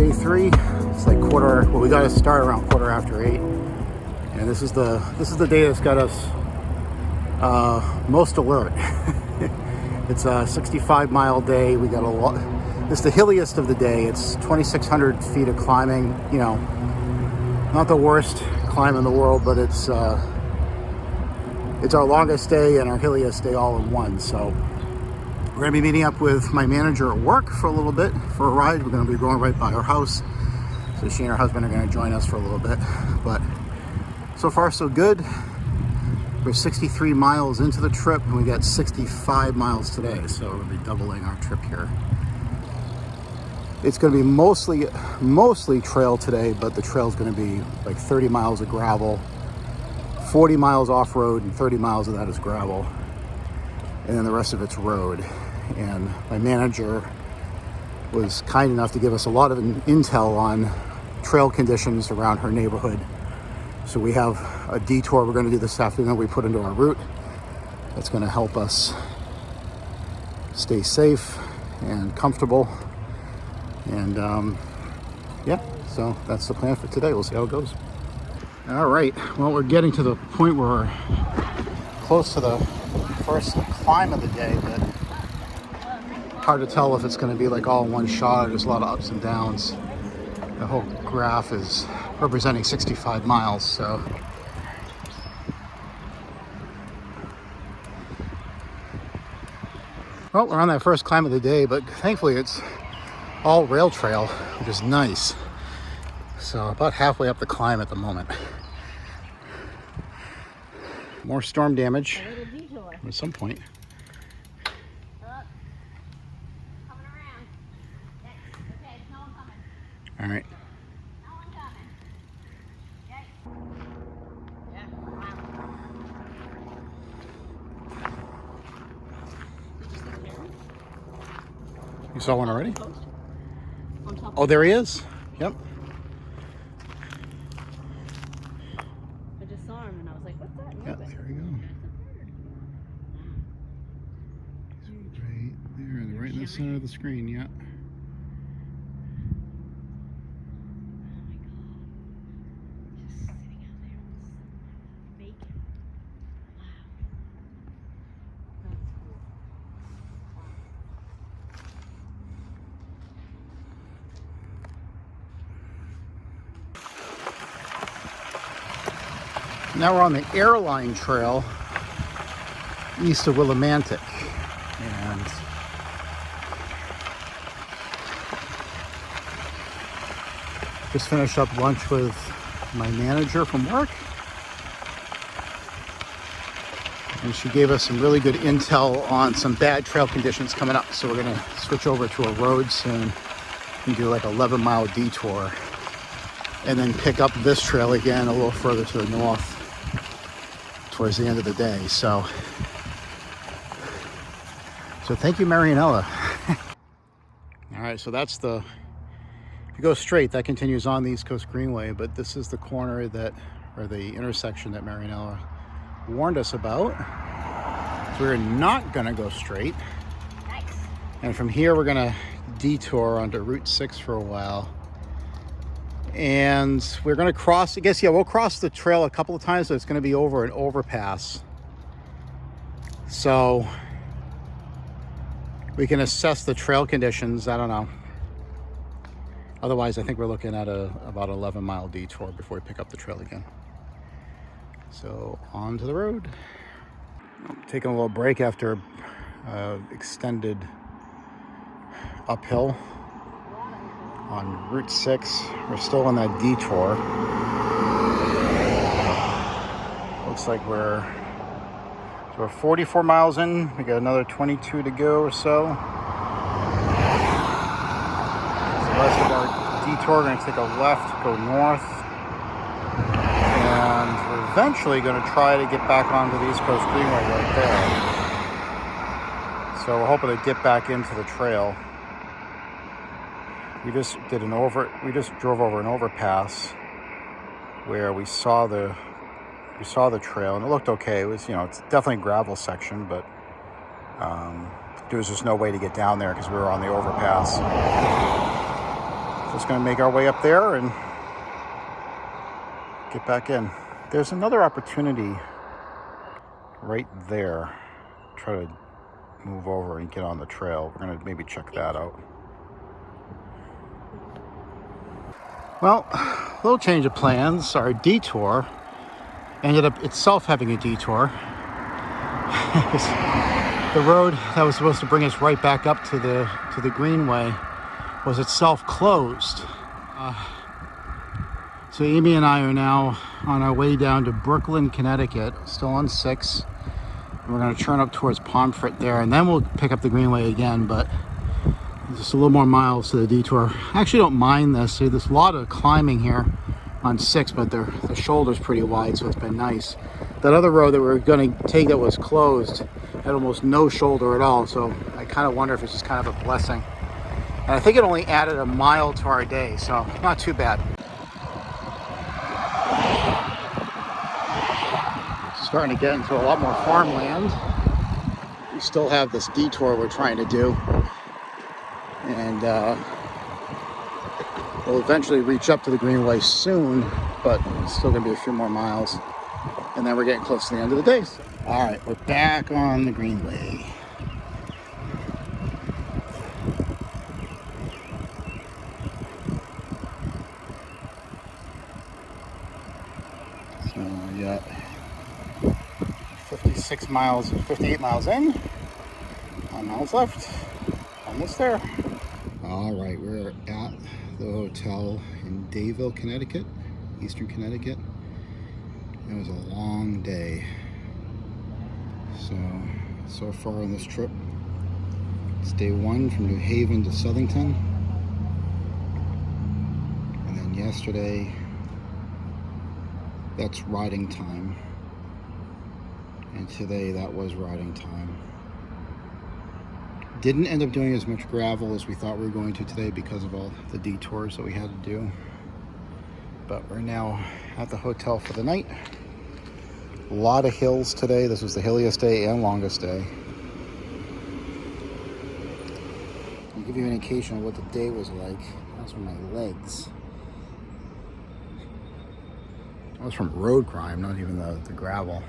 day 3. It's like we got to start around 8:15, and this is the day that's got us most alert. It's a 65-mile day. We got a lot. It's the hilliest of the day. It's 2,600 feet of climbing. You know, not the worst climb in the world, but it's our longest day and our hilliest day all in one. So we're going to be meeting up with my manager at work for a little bit for a ride. We're going to be going right by her house. So she and her husband are going to join us for a little bit. But so far, so good. We're 63 miles into the trip, and we got 65 miles today. So we're going to be doubling our trip here. It's going to be mostly trail today, but the trail is going to be like 30 miles of gravel, 40 miles off-road, and 30 miles of that is gravel. And then the rest of it's road. And my manager was kind enough to give us a lot of intel on trail conditions around her neighborhood. So we have a detour we're going to do this afternoon we put into our route. That's going to help us stay safe and comfortable. And yeah, so that's the plan for today. We'll see how it goes. All right, well, we're getting to the point where we're close to the first climb of the day, but hard to tell if it's going to be like all in one shot. There's a lot of ups and downs. The whole graph is representing 65 miles, so well, we're on that first climb of the day, but thankfully it's all rail trail, which is nice. So about halfway up the climb at the moment. More storm damage at some point. All right. You saw one already? Oh, there he is. Yep. I just saw him and I was like, what's that? Yeah, there we go. Right there, right in the center of the screen, yeah. Now we're on the airline trail east of Willimantic, and just finished up lunch with my manager from work, and she gave us some really good intel on some bad trail conditions coming up. So we're gonna switch over to a road soon and do like 11-mile detour, and then pick up this trail again a little further to the north towards the end of the day. So thank you, Marianella. All right, so that's if you go straight, that continues on the East Coast Greenway, but this is the corner or the intersection that Marianella warned us about. So we're not gonna go straight. Nice. And from here, we're gonna detour onto Route 6 for a while. And we're going to cross, we'll cross the trail a couple of times, but it's going to be over an overpass. So we can assess the trail conditions. I don't know. Otherwise, I think we're looking at about 11-mile detour before we pick up the trail again. So on to the road. I'm taking a little break after extended uphill on Route 6. We're still on that detour. Looks like we're 44 miles in. We got another 22 to go or so. The rest of our detour, we're going to take a left, go north, and we're eventually going to try to get back onto the East Coast Greenway right there. So we're hoping to get back into the trail. We just drove over an overpass where we saw the trail, and it looked okay. It was, it's definitely a gravel section, but there was just no way to get down there because we were on the overpass. Just gonna make our way up there and get back in. There's another opportunity right there. Try to move over and get on the trail. We're gonna maybe check that out. Well, a little change of plans. Our detour ended up itself having a detour. The road that was supposed to bring us right back up to the Greenway was itself closed. So Amy and I are now on our way down to Brooklyn, Connecticut, still on 6. And we're going to turn up towards Pomfret there, and then we'll pick up the Greenway again, but just a little more miles to the detour. I actually don't mind this. See, there's a lot of climbing here on 6, but the shoulder's pretty wide, so it's been nice. That other road that we were going to take that was closed had almost no shoulder at all, so I kind of wonder if it's just kind of a blessing. And I think it only added a mile to our day, so not too bad. Starting to get into a lot more farmland. We still have this detour we're trying to do, and we'll eventually reach up to the Greenway soon, but it's still gonna be a few more miles, and then we're getting close to the end of the day. All right, we're back on the Greenway. So we got 58 miles in, 9 miles left, almost there. All right, we're at the hotel in Dayville, Connecticut, Eastern Connecticut. It was a long day. So far on this trip, it's day 1 from New Haven to Southington. And then yesterday, that's riding time. And today, that was riding time. Didn't end up doing as much gravel as we thought we were going to today because of all the detours that we had to do. But we're now at the hotel for the night. A lot of hills today. This was the hilliest day and longest day. I'll give you an indication of what the day was like. That's from my legs. That was from road crime, not even the gravel.